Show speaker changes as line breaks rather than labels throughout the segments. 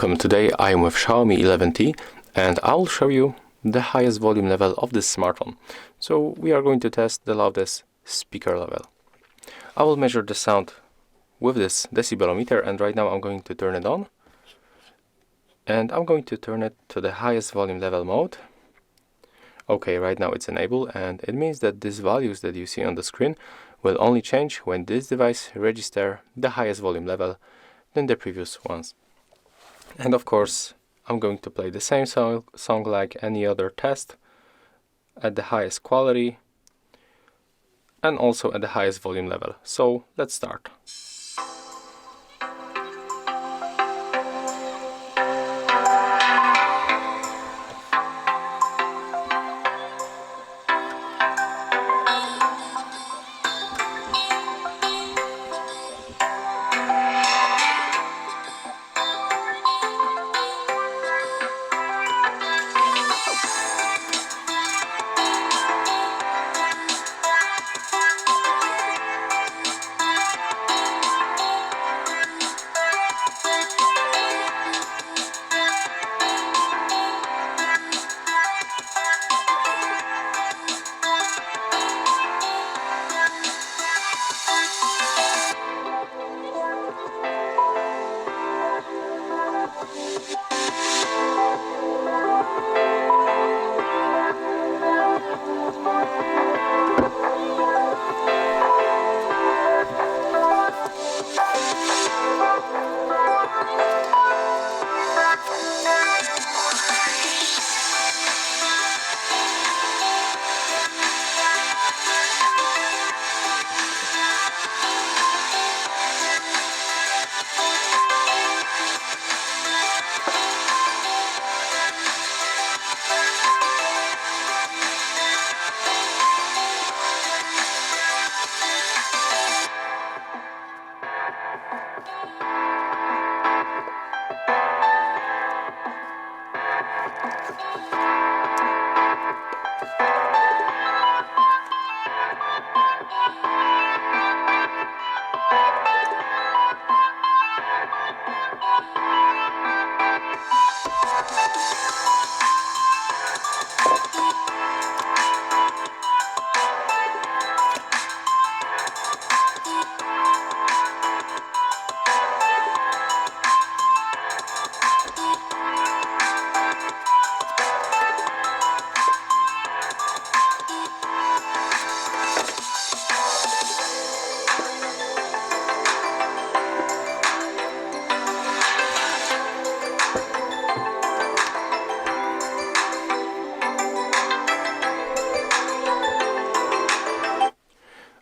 Welcome, today I am with Xiaomi 11T and I'll show you the highest volume level of this smartphone. So we are going to test the loudest speaker level. I will measure the sound with this decibelometer, and right now I'm going to turn it on. And I'm going to turn it to the highest volume level mode. Okay, right now it's enabled, and it means that these values that you see on the screen will only change when this device registers the highest volume level than the previous ones. And of course, I'm going to play the same song like any other test at the highest quality and also at the highest volume level. So let's start.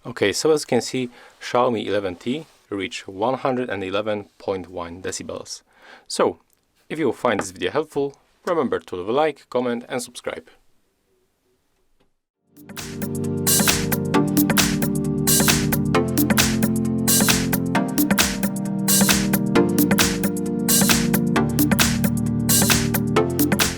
Okay, so as you can see, Xiaomi 11T reached 111.1 decibels. So, if you find this video helpful, remember to leave a like, comment and subscribe.